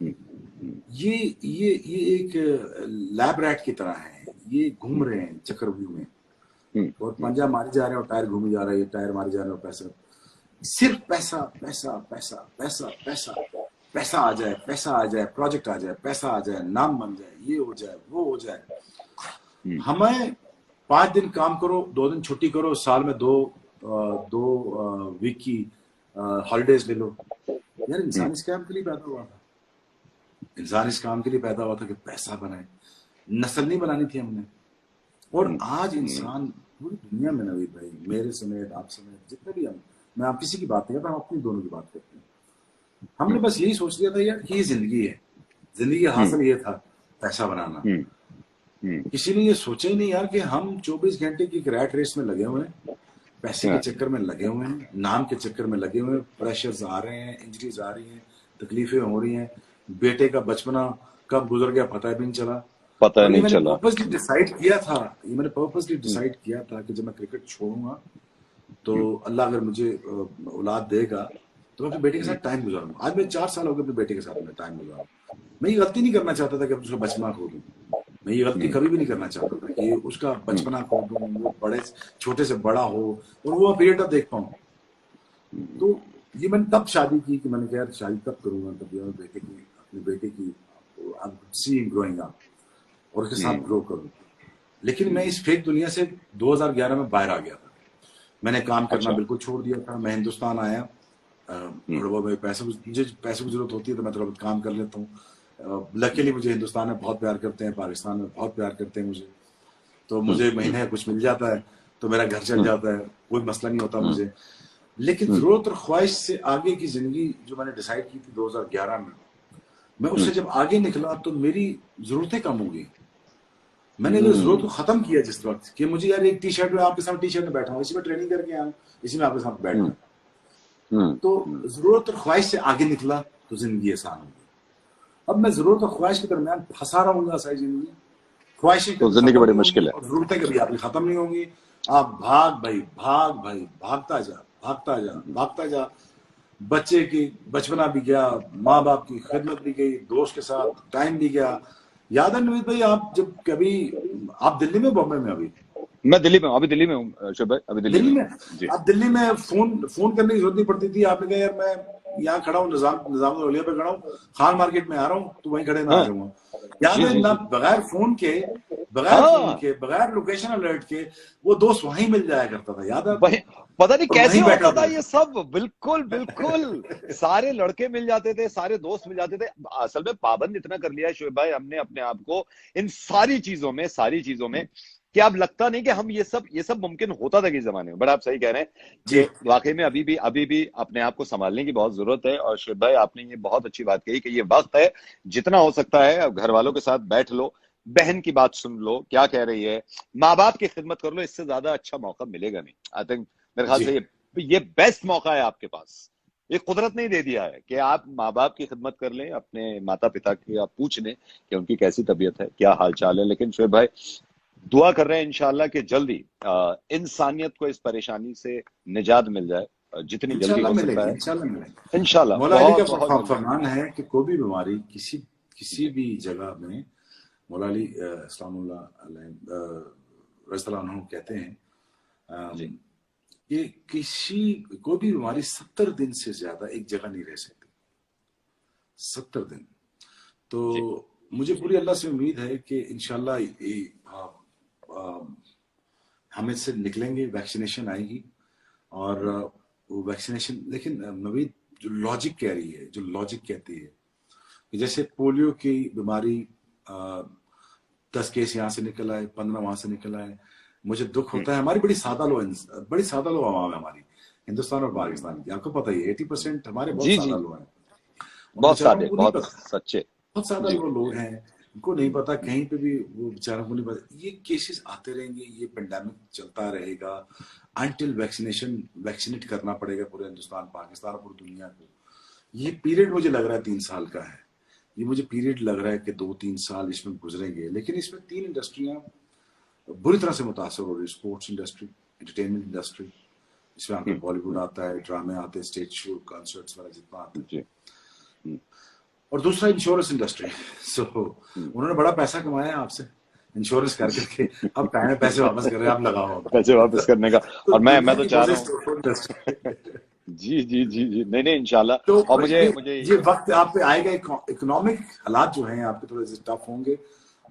ये एक lab rat की तरह है, ये घूम रहे हैं चक्रव्यूह में और पंजा मारे जा रहे हैं और टायर घूमे जा रहे हैं, टायर मारे जा रहे हैं और पैसा, सिर्फ पैसा पैसा पैसा पैसा पैसा पैसा आ जाए, पैसा आ जाए, प्रोजेक्ट आ जाए, पैसा आ जाए, नाम बन जाए, ये हो जाए, वो हो जाए। हमें 5 दिन काम करो, 2 दिन छुट्टी करो, साल में दो वीक की हॉलीडेज ले लो। यार इंसान इस काम के लिए पैदा हुआ था, इंसान इस काम के लिए पैदा हुआ था कि पैसा बनाए, नस्ल नहीं बनानी थी हमने। और आज इंसान पूरी दुनिया में, नवीद भाई मेरे समेत, आप समेत, जितने भी हम, मैं आप किसी की बात नहीं करता, हम अपनी दोनों की बात करते हैं। हमने बस यही सोच लिया था यार कि ये जिंदगी है, जिंदगी हासिल ये था पैसा बनाना। किसी ने ये सोचा ही नहीं यार कि हम 24 घंटे की रैट रेस में लगे हुए हैं, पैसे के चक्कर में लगे हुए हैं, नाम के चक्कर में लगे हुए हैं, प्रेशर्स आ रहे हैं, इंजरीज आ रही हैं, तकलीफें हो रही हैं, बेटे का बचपना कब गुजर गया पता भी नहीं चला। पता नहीं चला। मैंने पर्पसली डिसाइड किया था, ये मैंने पर्पसली डिसाइड किया था कि जब मैं क्रिकेट छोड़ूंगा तो अल्लाह अगर मुझे औलाद देगा तो मैं अपने बेटे के साथ टाइम गुजारूंगा। आज मैं 4 साल हो गए अपने बेटे के साथ में टाइम गुजारूं। मैं ये गलती नहीं करना चाहता था कि उसका बचपना खो दूं, मैं ये गलती कभी भी नहीं करना चाहता था कि उसका बचपना खो दूं, वो बड़े छोटे से बड़ा हो और वो पीरियड अब देख पाऊं। तो ये मैंने तब शादी की कि मैंने कहा यार शादी तब करूंगा तब अपने बेटे की सीइंग ग्रोइंग अप और उसके साथ ग्रो करूं। लेकिन मैं इस फेक दुनिया से 2011 में बाहर आ गया था। मैंने काम करना बिल्कुल छोड़ दिया था। मैं हिंदुस्तान आया, थोड़ा बहुत मुझे पैसे की जरूरत होती है तो मैं थोड़ा बहुत काम कर लेता हूँ। लकीली मुझे हिंदुस्तान में बहुत प्यार करते हैं, पाकिस्तान में बहुत प्यार करते हैं मुझे, तो मुझे महीने कुछ मिल जाता है तो मेरा घर चल जाता है, कोई मसला नहीं होता मुझे। लेकिन जरूरत और ख्वाहिश से आगे की जिंदगी जो मैंने डिसाइड की थी 2011 में, मैं उससे जब आगे निकला तो मेरी जरूरतें कम हो गई। मैंने वो जरूरत को खत्म किया जिस वक्त कि मुझे यार एक टी शर्ट में आपके साथ टी-शर्ट में बैठा हूँ, इसी में ट्रेनिंग करके आया हूँ, इसी में आपके साथ बैठा। तो जरूरत और ख्वाहिश से आगे निकला तो जिंदगी आसान हो गई। अब मैं जरूरत और ख्वाहिश के दरमियान फंसा रहूंगा सारी जिंदगी, ख्वाहिशें तो जिंदगी बड़ी मुश्किल है और जरूरतें कभी आपकी खत्म नहीं होंगी। आप भाग भाई भागता जा, भागता जा, भागता जा। बच्चे की बचपना भी गया, माँ बाप की खिदमत भी गई, दोस्त के साथ टाइम भी गया। याद है नवीद भाई आप जब कभी, आप दिल्ली में बॉम्बे में? अभी मैं दिल्ली में हूँ, अभी दिल्ली में हूँ शुभ भाई, अभी दिल्ली में। आप दिल्ली में फोन करने की जरूरत नहीं पड़ती थी, आपने कहा यार मैं यहाँ खड़ा हूँ, निजाम पे खड़ा हूँ, खान मार्केट में आ रहा हूँ, तो वहीं खड़े मैं आ जाऊंगा। याद है ना, बगैर फोन के, बगैर लोकेशन अलर्ट के वो दोस्त वहीं मिल जाया करता था। याद है? पता नहीं कैसे होता था ये सब। बिल्कुल बिल्कुल सारे लड़के मिल जाते थे, सारे दोस्त मिल जाते थे। असल में पाबंद इतना कर लिया है शोएब भाई हमने अपने आप को इन सारी चीजों में कि अब लगता नहीं कि हम ये सब मुमकिन होता था किस जमाने में। बट आप सही कह रहे हैं कि वाकई में अभी भी अपने आप को संभालने की बहुत जरूरत है। और शोएब भाई आपने ये बहुत अच्छी बात कही कि ये वक्त है, जितना हो सकता है घर वालों के साथ बैठ लो, बहन की बात सुन लो क्या कह रही है, माँ बाप की खिदमत कर लो, इससे ज्यादा अच्छा मौका मिलेगा नहीं। आई थिंक मेरे ख्याल से ये बेस्ट मौका है आपके पास। ये कुदरत ने दे दिया है कि आप माँ बाप की खिदमत कर लें, अपने माता पिता की आप पूछ लें कि उनकी कैसी तबीयत है, क्या हाल चाल है। लेकिन शोएब भाई दुआ कर रहे हैं इंशाल्लाह कि जल्दी इंसानियत को इस परेशानी से निजात मिल जाए, जितनी जल्दी हो सकता है इंशाल्लाह। मौला अली का फरमान है कि कोई भी बीमारी किसी भी जगह में, मौला अली अलैहि कहते हैं कि कोई भी बीमारी 70 दिन से ज्यादा एक जगह नहीं रह सकती। 70 दिन। तो मुझे पूरी अल्लाह से उम्मीद है कि इंशाल्लाह हम इससे निकलेंगे, वैक्सीनेशन आएगी और वो वैक्सीनेशन, लेकिन नवीद जो लॉजिक कह रही है, जो लॉजिक कहती है कि जैसे पोलियो की बीमारी 10 केस यहाँ से निकल आए, 15 वहां से निकल आए, मुझे दुख होता है। हमारी बड़ी सादा लो आवाम है हमारी, हिंदुस्तान और पाकिस्तान की। आपको पता ही है 80% हमारे बहुत सादा लोग हैं, बहुत सादे, बहुत सच्चे, बहुत सादा लोग हैं, उनको नहीं पता, कहीं पे भी वो बेचारों को नहीं पता। ये केसेस आते रहेंगे, ये पेंडेमिक चलता रहेगा अनटिल वैक्सीनेट करना पड़ेगा पूरे हिंदुस्तान, पाकिस्तान और पूरी दुनिया को। ये पीरियड मुझे लग रहा है 3 साल का है, ये मुझे पीरियड लग रहा है कि 2-3 साल इसमें गुजरेंगे। लेकिन इसमें 3 इंडस्ट्रियां बुरी तरह से मुतासर हो रही है। स्पोर्ट्स इंडस्ट्री, एंटरटेनमेंट इंडस्ट्री, इसमें आपके बॉलीवुड आता है, ड्रामे आते हैं, स्टेज शो, कॉन्सर्ट्स वगैरह जितना आता है, और दूसरा इंश्योरेंस इंडस्ट्री। सो उन्होंने बड़ा पैसा कमाया है आपसे इंश्योरेंस कर करके, अब टाइम है पैसे वापस कर रहे हैं, आप लगाओ पैसे वापस करने का। तो और मैं दुनिया तो की चाह रहा बिगेस्ट हूँ। इंडस्ट्री। जी जी जी जी, नहीं नहीं, इंशाल्लाह। तो और मुझे ये वक्त आप पे आएगा, इकोनॉमिक हालात जो हैं आपके थोड़े से टफ होंगे,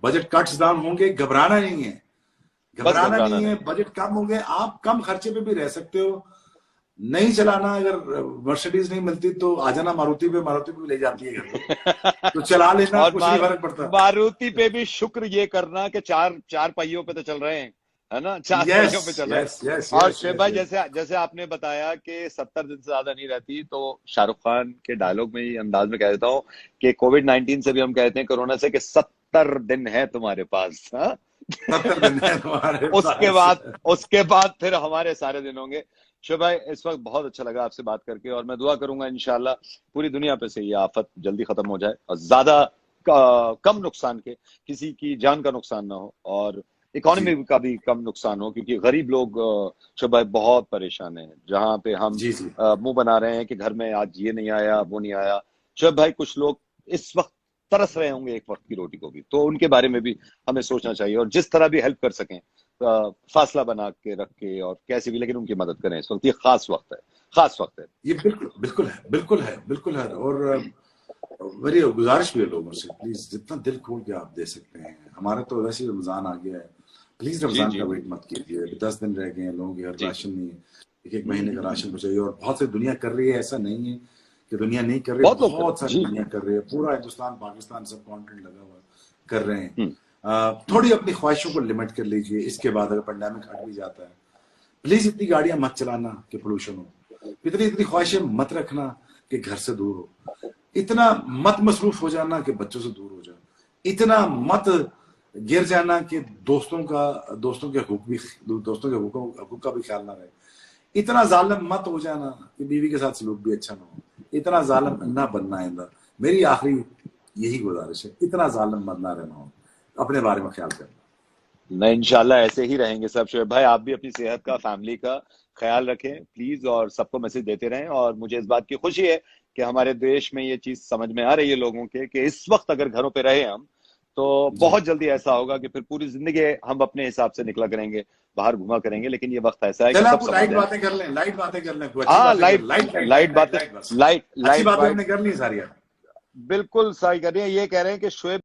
बजट कट्स डाउन होंगे, घबराना नहीं है, बस घबराना घबराना नहीं है, नहीं। बजट कम होंगे, आप कम खर्चे पे भी रह सकते हो। नहीं चलाना, अगर मर्सिडीज नहीं मिलती तो आ जाना मारुति पे भी ले जाती है घर पे, तो चला लेना, और कुछ नहीं फर्क पड़ता। मारुति पे भी शुक्र ये करना कि चार पहियों पे तो चल रहे हैं, है ना, चार पहियों पे चल रहे हैं। यस यस और यस शेख यस भाई, यस। जैसे जैसे आपने बताया कि 70 दिन से ज्यादा नहीं रहती, तो शाहरुख खान के डायलॉग में ही अंदाज में कह देता हूँ कि कोविड-19 से भी हम कहते हैं कोरोना से, कि 70 दिन है तुम्हारे पास, हाँ? 70 दिन है तुम्हारे उसके पास। बाद उसके बाद फिर हमारे सारे दिन होंगे। शिव भाई, इस वक्त बहुत अच्छा लगा आपसे बात करके, और मैं दुआ करूंगा इंशाल्लाह पूरी दुनिया पे से ये आफत जल्दी खत्म हो जाए, और ज्यादा कम नुकसान के, किसी की जान का नुकसान ना हो, और जी इकोनॉमी का भी कम नुकसान हो, क्योंकि गरीब लोग शिव भाई बहुत परेशान हैं, जहां पे हम जी जी। मुंह बना रहे हैं कि घर में आज ये नहीं आया, वो नहीं आया। शिव भाई, कुछ लोग इस वक्त तरस रहे होंगे एक वक्त की रोटी को भी, तो उनके बारे में भी हमें सोचना चाहिए, और जिस तरह भी हेल्प कर सकें, फासला बना के रख के और कैसे भी, लेकिन उनकी मदद करें। इस वक्त ये खास वक्त है, खास वक्त है। ये बिल्कुल बिल्कुल है, बिल्कुल है, बिल्कुल है। और मेरी गुजारिश भी है लोगों से, प्लीज जितना दिल खोल के आप दे सकते हैं। हमारा तो वैसे ही रमजान आ गया है, प्लीज जी रमजान जी का वेट मत कीजिए। 10 दिन रह गए हैं, लोगों के घर जी। राशन नहीं है, एक महीने का राशन पहुंचाइए। और बहुत सी दुनिया कर रही है, ऐसा नहीं है कि दुनिया नहीं कर रही, बहुत लोग कर रहे बहुत हैं सारी जी। दुनिया कर रही है, पूरा हिंदुस्तान पाकिस्तान सब कॉन्टिनेंट लगा हुआ कर रहे हैं। हम्म। थोड़ी अपनी ख्वाहिशों को लिमिट कर लीजिए। इसके बाद अगर पेंडेमिक हट भी जाता है, प्लीज इतनी गाड़ियां मत चलाना कि पोल्यूशन हो, इतनी इतनी ख्वाहिशें मत रखना कि घर से दूर हो, इतना मत मसरूफ हो जाना कि बच्चों से दूर हो जाओ, इतना मत गिर जाना कि दोस्तों के हकूक का भी ख्याल ना रहे, इतना जालिम मत हो जाना कि बीवी के साथ सलूक भी अच्छा ना हो, इतना जालिम ना बनना आइंदा। मेरी आखिरी यही गुजारिश है, इतना जालिम मत ना रहना हो, अपने बारे में ख्याल करना। नहीं, इंशाल्लाह ऐसे ही रहेंगे सब। शोएब भाई, आप भी अपनी सेहत का, फैमिली का ख्याल रखें प्लीज, और सबको मैसेज देते रहें। और मुझे इस बात की खुशी है कि हमारे देश में ये चीज समझ में आ रही है लोगों के, कि इस वक्त अगर घरों पे रहे हम, तो जी बहुत जल्दी ऐसा होगा कि फिर पूरी जिंदगी हम अपने हिसाब से निकला करेंगे, बाहर घुमा करेंगे, लेकिन ये वक्त ऐसा है कि चल, सब आप समझ लाइट जाए। बातें कर लें, लाइट बातें कर लें, कोई अच्छी हाँ, बातें कर, light light light light light light बातें, लाइट बस। लाइट अच्छी लाइट बातें बात हमने कर ली सारी। बिल्कुल सही कर रही है। ये कह रहे हैं कि शोएब